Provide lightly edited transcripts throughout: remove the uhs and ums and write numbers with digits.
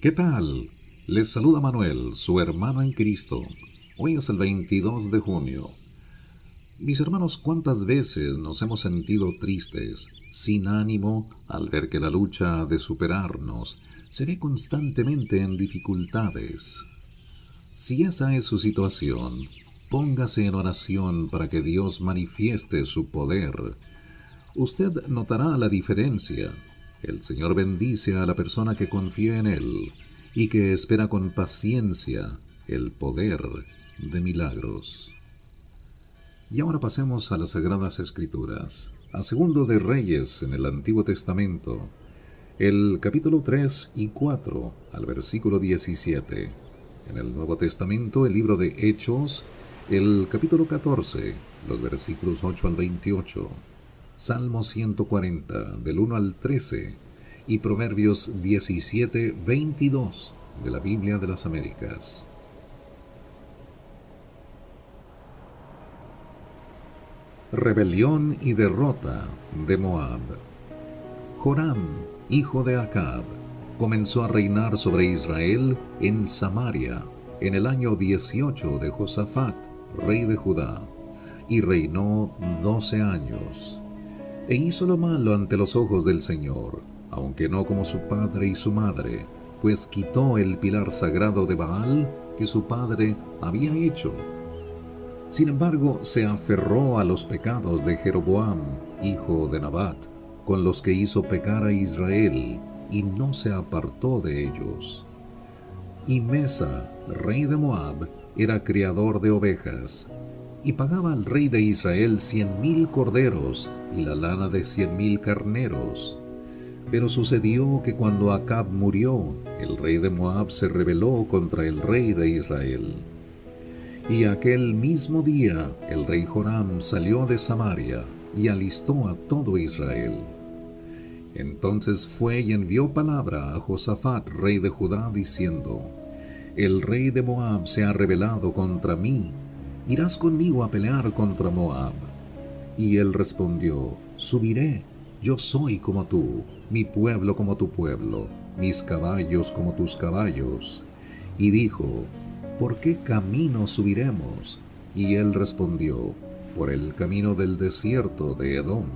¿Qué tal? Les saluda Manuel, su hermano en Cristo. Hoy es el 22 de junio. Mis hermanos, ¿cuántas veces nos hemos sentido tristes, sin ánimo, al ver que la lucha de superarnos se ve constantemente en dificultades? Si esa es su situación, póngase en oración para que Dios manifieste su poder. Usted notará la diferencia. El Señor bendice a la persona que confía en Él y que espera con paciencia el poder de milagros. Y ahora pasemos a las Sagradas Escrituras, a Segundo de Reyes en el Antiguo Testamento, el capítulo 3 y 4 al versículo 17. En el Nuevo Testamento, el libro de Hechos, el capítulo 14, los versículos 8 al 28. Salmo 140, del 1 al 13, y Proverbios 17, 22, de la Biblia de las Américas. Rebelión y derrota de Moab. Joram, hijo de Acab, comenzó a reinar sobre Israel en Samaria en el año 18 de Josafat, rey de Judá, y reinó 12 años. E hizo lo malo ante los ojos del Señor, aunque no como su padre y su madre, pues quitó el pilar sagrado de Baal que su padre había hecho. Sin embargo, se aferró a los pecados de Jeroboam, hijo de Nabat, con los que hizo pecar a Israel, y no se apartó de ellos. Y Mesa, rey de Moab, era criador de ovejas, y pagaba al rey de Israel 100,000 corderos y la lana de 100,000 carneros. Pero sucedió que cuando Acab murió, el rey de Moab se rebeló contra el rey de Israel. Y aquel mismo día el rey Joram salió de Samaria y alistó a todo Israel. Entonces fue y envió palabra a Josafat, rey de Judá, diciendo: El rey de Moab se ha rebelado contra mí. ¿Irás conmigo a pelear contra Moab? Y él respondió: Subiré, yo soy como tú, mi pueblo como tu pueblo, mis caballos como tus caballos. Y dijo: ¿Por qué camino subiremos? Y él respondió: Por el camino del desierto de Edom.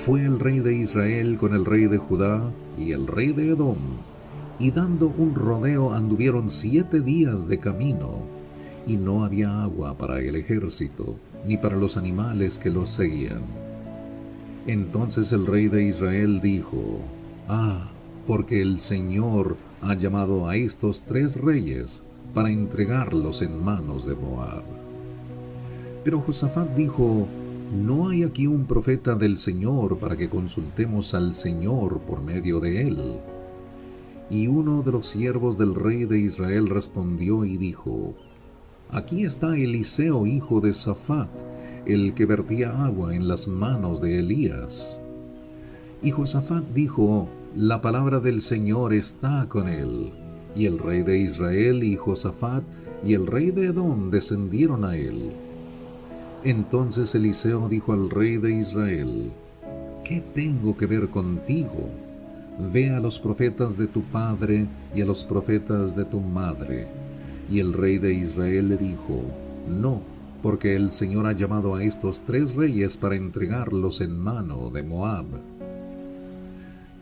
Fue el rey de Israel con el rey de Judá y el rey de Edom, y dando un rodeo anduvieron 7 días de camino, y no había agua para el ejército, ni para los animales que los seguían. Entonces el rey de Israel dijo: porque el Señor ha llamado a estos 3 reyes para entregarlos en manos de Moab. Pero Josafat dijo: ¿No hay aquí un profeta del Señor para que consultemos al Señor por medio de él? Y uno de los siervos del rey de Israel respondió y dijo: Aquí está Eliseo, hijo de Safat, el que vertía agua en las manos de Elías. Y Josafat dijo: La palabra del Señor está con él. Y el rey de Israel y Josafat y el rey de Edom descendieron a él. Entonces Eliseo dijo al rey de Israel: ¿Qué tengo que ver contigo? Ve a los profetas de tu padre y a los profetas de tu madre. Y el rey de Israel le dijo: No, porque el Señor ha llamado a estos 3 reyes para entregarlos en mano de Moab.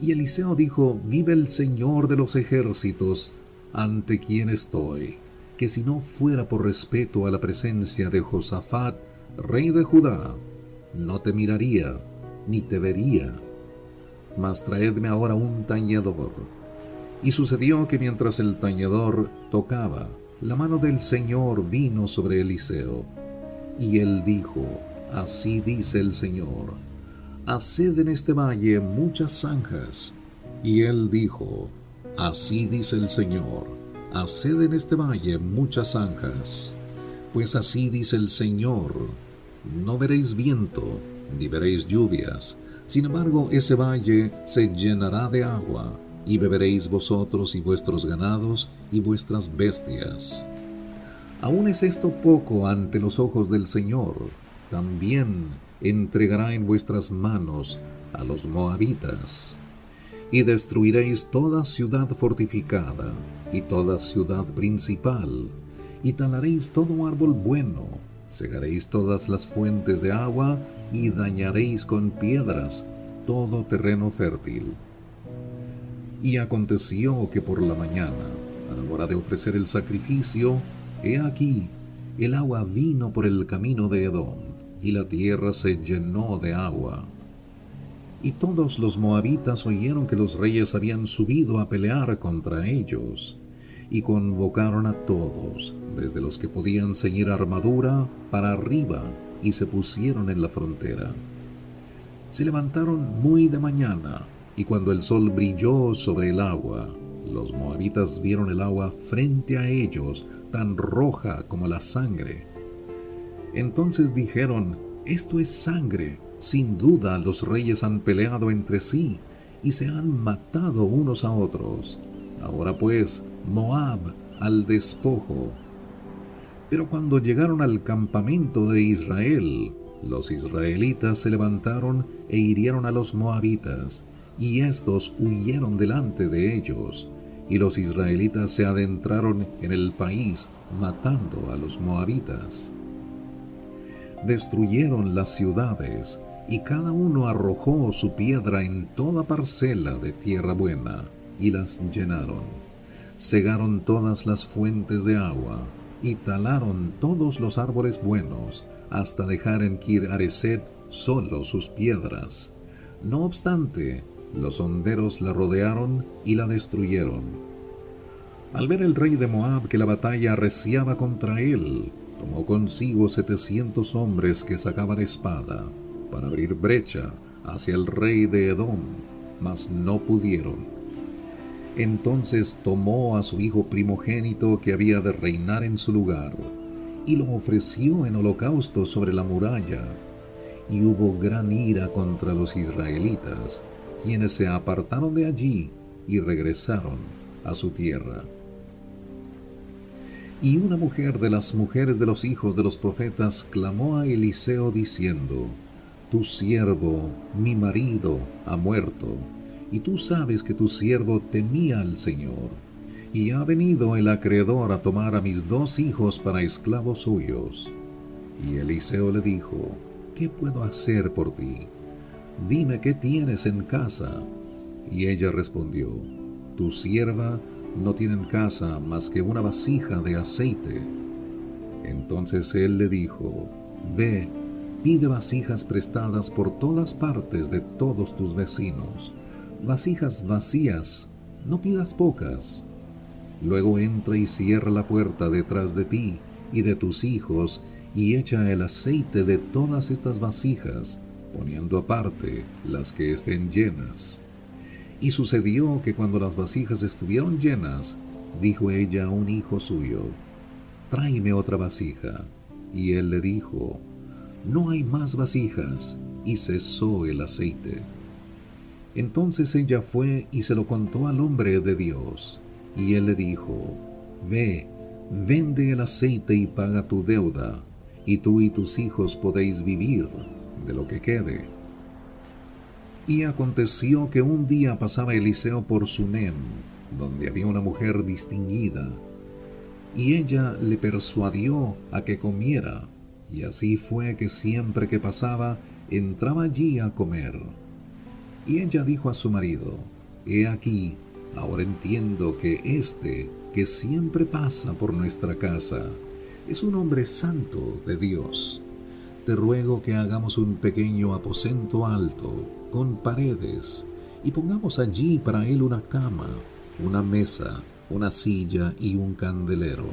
Y Eliseo dijo: Vive el Señor de los ejércitos, ante quien estoy, que si no fuera por respeto a la presencia de Josafat, rey de Judá, no te miraría, ni te vería. Mas traedme ahora un tañedor. Y sucedió que mientras el tañedor tocaba, la mano del Señor vino sobre Eliseo. Y él dijo: Así dice el Señor: Haced en este valle muchas zanjas. Y él dijo: Así dice el Señor: Haced en este valle muchas zanjas. Pues así dice el Señor: No veréis viento, ni veréis lluvias. Sin embargo, ese valle se llenará de agua, y beberéis vosotros y vuestros ganados y vuestras bestias. ¿Aún es esto poco ante los ojos del Señor? También entregará en vuestras manos a los moabitas. y destruiréis toda ciudad fortificada y toda ciudad principal, y talaréis todo árbol bueno, cegaréis todas las fuentes de agua, y dañaréis con piedras todo terreno fértil. Y aconteció que por la mañana, a la hora de ofrecer el sacrificio, he aquí, el agua vino por el camino de Edom, y la tierra se llenó de agua. Y todos los moabitas oyeron que los reyes habían subido a pelear contra ellos, y convocaron a todos, desde los que podían ceñir armadura, para arriba, y se pusieron en la frontera. Se levantaron muy de mañana, y cuando el sol brilló sobre el agua, los moabitas vieron el agua frente a ellos, tan roja como la sangre. Entonces dijeron: esto es sangre. Sin duda los reyes han peleado entre sí y se han matado unos a otros. Ahora pues, Moab al despojo. Pero cuando llegaron al campamento de Israel, los israelitas se levantaron e hirieron a los moabitas, y éstos huyeron delante de ellos, y los israelitas se adentraron en el país, matando a los moabitas. Destruyeron las ciudades, y cada uno arrojó su piedra en toda parcela de tierra buena, y las llenaron. Cegaron todas las fuentes de agua, y talaron todos los árboles buenos, hasta dejar en Kir Hareset solo sus piedras. No obstante, los honderos la rodearon y la destruyeron. Al ver el rey de Moab que la batalla arreciaba contra él, tomó consigo 700 hombres que sacaban espada, para abrir brecha hacia el rey de Edom, mas no pudieron. Entonces tomó a su hijo primogénito que había de reinar en su lugar, y lo ofreció en holocausto sobre la muralla, y hubo gran ira contra los israelitas, quienes se apartaron de allí y regresaron a su tierra. Y una mujer de las mujeres de los hijos de los profetas clamó a Eliseo diciendo: tu siervo, mi marido, ha muerto, y tú sabes que tu siervo temía al Señor, y ha venido el acreedor a tomar a mis 2 hijos para esclavos suyos. Y Eliseo le dijo: ¿qué puedo hacer por ti? Dime qué tienes en casa. Y ella respondió: tu sierva no tiene en casa más que una vasija de aceite. Entonces él le dijo: ve, pide vasijas prestadas por todas partes de todos tus vecinos, vasijas vacías, no pidas pocas. Luego entra y cierra la puerta detrás de ti y de tus hijos, y echa el aceite de todas estas vasijas, poniendo aparte las que estén llenas. Y sucedió que cuando las vasijas estuvieron llenas, dijo ella a un hijo suyo: tráeme otra vasija. Y él le dijo: no hay más vasijas, y cesó el aceite. Entonces ella fue y se lo contó al hombre de Dios, y él le dijo: ve, vende el aceite y paga tu deuda, y tú y tus hijos podéis vivir de lo que quede. Y aconteció que un día pasaba Eliseo por Sunem, donde había una mujer distinguida, y ella le persuadió a que comiera, y así fue que siempre que pasaba, entraba allí a comer. Y ella dijo a su marido: he aquí, ahora entiendo que este, que siempre pasa por nuestra casa, es un hombre santo de Dios. Te ruego que hagamos un pequeño aposento alto, con paredes, y pongamos allí para él una cama, una mesa, una silla y un candelero.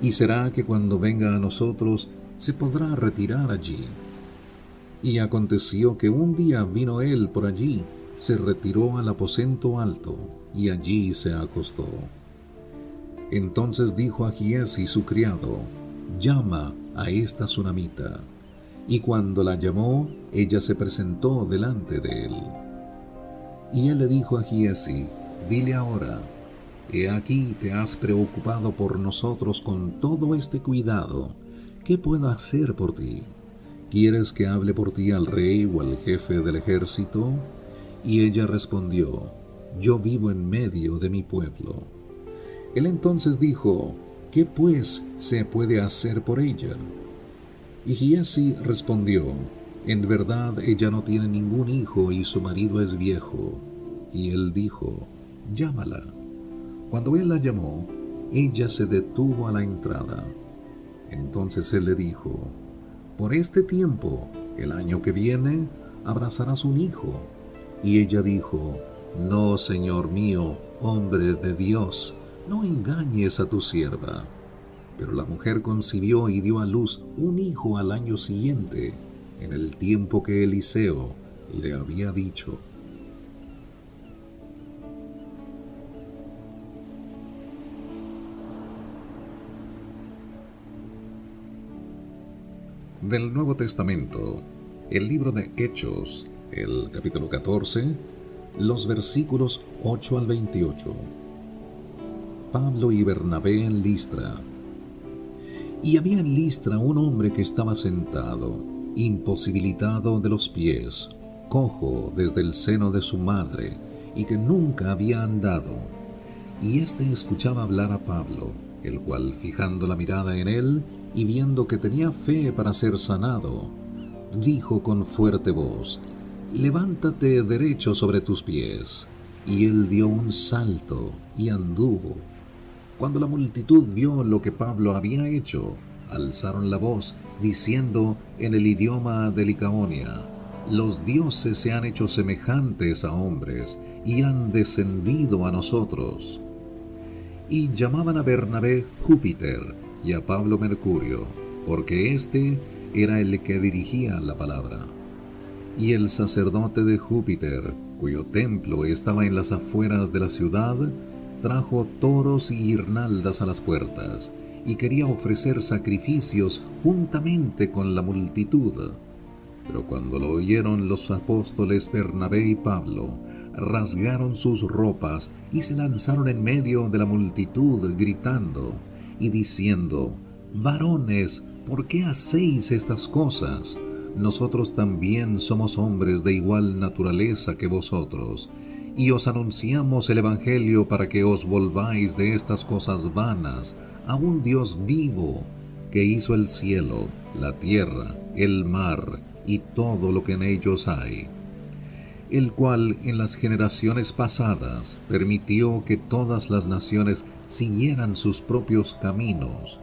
Y será que cuando venga a nosotros, se podrá retirar allí. Y aconteció que un día vino él por allí, se retiró al aposento alto, y allí se acostó. Entonces dijo a Giezi su criado: llama a esta sunamita. Y cuando la llamó, ella se presentó delante de él. Y él le dijo a Giezi: dile ahora: he aquí te has preocupado por nosotros con todo este cuidado. ¿Qué puedo hacer por ti? ¿Quieres que hable por ti al rey o al jefe del ejército? Y ella respondió: yo vivo en medio de mi pueblo. Él entonces dijo: ¿qué pues se puede hacer por ella? Y Giezi respondió: en verdad ella no tiene ningún hijo y su marido es viejo. Y él dijo: llámala. Cuando él la llamó, ella se detuvo a la entrada. Entonces él le dijo: por este tiempo, el año que viene, abrazarás un hijo. Y ella dijo: no, señor mío, hombre de Dios, no engañes a tu sierva. Pero la mujer concibió y dio a luz un hijo al año siguiente, en el tiempo que Eliseo le había dicho. Del Nuevo Testamento, el libro de Hechos, el capítulo 14, los versículos 8 al 28. Pablo y Bernabé en Listra. Y había en Listra un hombre que estaba sentado, imposibilitado de los pies, cojo desde el seno de su madre, y que nunca había andado. Y éste escuchaba hablar a Pablo, el cual, fijando la mirada en él, y viendo que tenía fe para ser sanado, dijo con fuerte voz: levántate derecho sobre tus pies. Y él dio un salto y anduvo. Cuando la multitud vio lo que Pablo había hecho, alzaron la voz, diciendo en el idioma de Licaonia: los dioses se han hecho semejantes a hombres y han descendido a nosotros. Y llamaban a Bernabé Júpiter y a Pablo Mercurio, porque éste era el que dirigía la palabra. Y el sacerdote de Júpiter, cuyo templo estaba en las afueras de la ciudad, trajo toros y guirnaldas a las puertas, y quería ofrecer sacrificios juntamente con la multitud. Pero cuando lo oyeron los apóstoles Bernabé y Pablo, rasgaron sus ropas y se lanzaron en medio de la multitud, gritando y diciendo: varones, ¿por qué hacéis estas cosas? Nosotros también somos hombres de igual naturaleza que vosotros, y os anunciamos el Evangelio para que os volváis de estas cosas vanas a un Dios vivo, que hizo el cielo, la tierra, el mar y todo lo que en ellos hay, el cual en las generaciones pasadas permitió que todas las naciones siguieran sus propios caminos,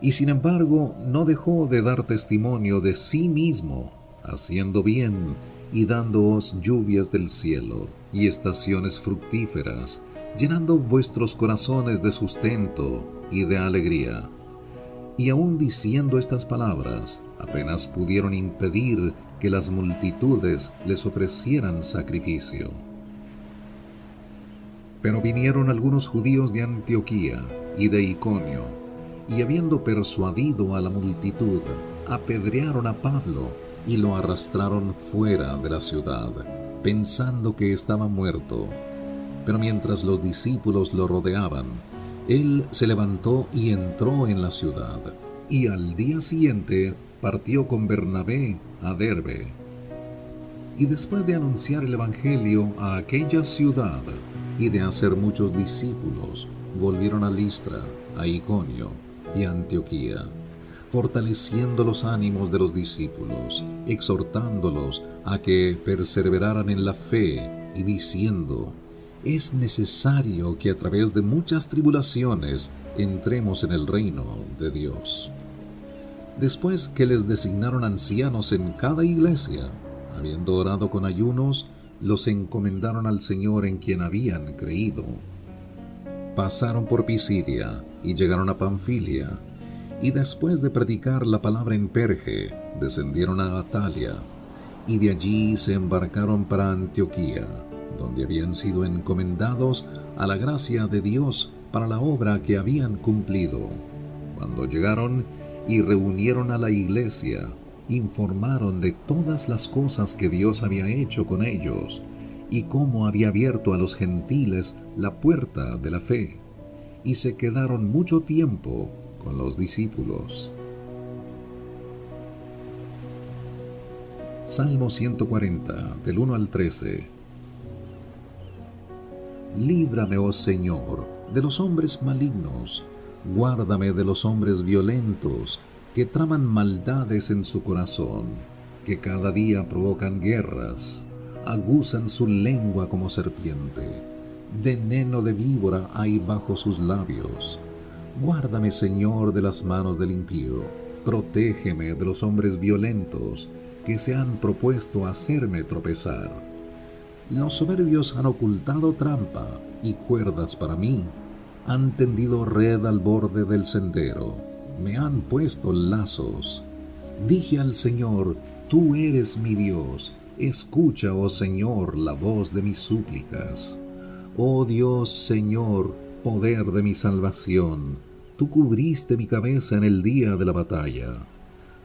y sin embargo no dejó de dar testimonio de sí mismo, haciendo bien y dándoos lluvias del cielo y estaciones fructíferas, llenando vuestros corazones de sustento y de alegría. Y aun diciendo estas palabras, apenas pudieron impedir que las multitudes les ofrecieran sacrificio. Pero vinieron algunos judíos de Antioquía y de Iconio, y habiendo persuadido a la multitud, apedrearon a Pablo y lo arrastraron fuera de la ciudad, pensando que estaba muerto. Pero mientras los discípulos lo rodeaban, él se levantó y entró en la ciudad, y al día siguiente partió con Bernabé a Derbe. Y después de anunciar el Evangelio a aquella ciudad y de hacer muchos discípulos, volvieron a Listra, a Iconio y a Antioquía, fortaleciendo los ánimos de los discípulos, exhortándolos a que perseveraran en la fe y diciendo: es necesario que a través de muchas tribulaciones entremos en el reino de Dios. Después que les designaron ancianos en cada iglesia, habiendo orado con ayunos, los encomendaron al Señor en quien habían creído. Pasaron por Pisidia y llegaron a Panfilia, y después de predicar la palabra en Perge, descendieron a Atalia, y de allí se embarcaron para Antioquía, donde habían sido encomendados a la gracia de Dios para la obra que habían cumplido. Cuando llegaron y reunieron a la iglesia, informaron de todas las cosas que Dios había hecho con ellos y cómo había abierto a los gentiles la puerta de la fe, y se quedaron mucho tiempo con los discípulos. Salmo 140, del 1 al 13. Líbrame, oh Señor, de los hombres malignos. Guárdame de los hombres violentos, que traman maldades en su corazón, que cada día provocan guerras, aguzan su lengua como serpiente. Veneno de víbora hay bajo sus labios. Guárdame, Señor, de las manos del impío. Protégeme de los hombres violentos, que se han propuesto hacerme tropezar. Los soberbios han ocultado trampa y cuerdas para mí. Han tendido red al borde del sendero. Me han puesto lazos. Dije al Señor: Tú eres mi Dios. Escucha, oh Señor, la voz de mis súplicas. Oh Dios, Señor, poder de mi salvación, tú cubriste mi cabeza en el día de la batalla.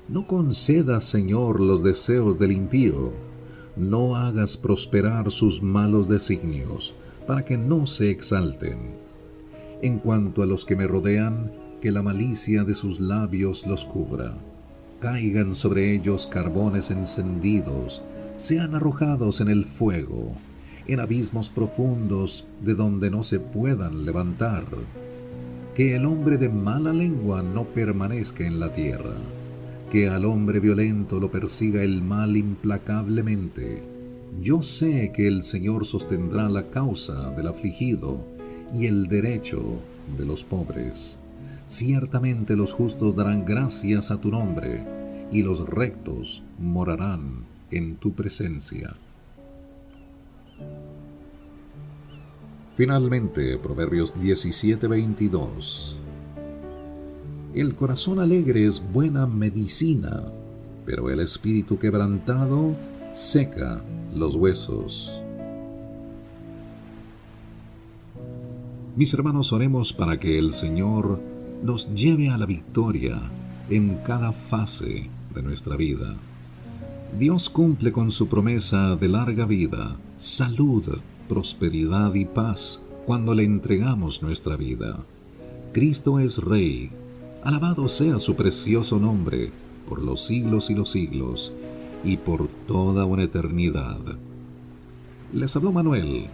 No concedas, Señor, los deseos del impío. No hagas prosperar sus malos designios, para que no se exalten. En cuanto a los que me rodean, que la malicia de sus labios los cubra. Caigan sobre ellos carbones encendidos, sean arrojados en el fuego, en abismos profundos de donde no se puedan levantar. Que el hombre de mala lengua no permanezca en la tierra, que al hombre violento lo persiga el mal implacablemente. Yo sé que el Señor sostendrá la causa del afligido y el derecho de los pobres. Ciertamente los justos darán gracias a tu nombre, y los rectos morarán en tu presencia. Finalmente, Proverbios 17:22. El corazón alegre es buena medicina, pero el espíritu quebrantado seca los huesos. Mis hermanos, oremos para que el Señor nos lleve a la victoria en cada fase de nuestra vida. Dios cumple con su promesa de larga vida, salud, prosperidad y paz cuando le entregamos nuestra vida. Cristo es Rey. Alabado sea su precioso nombre por los siglos y los siglos y por toda una eternidad. Les habló Manuel.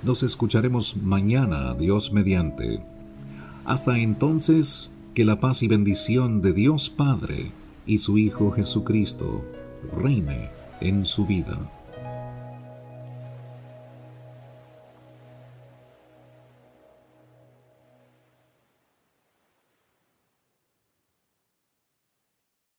Nos escucharemos mañana, Dios mediante. Hasta entonces, que la paz y bendición de Dios Padre y su Hijo Jesucristo reine en su vida.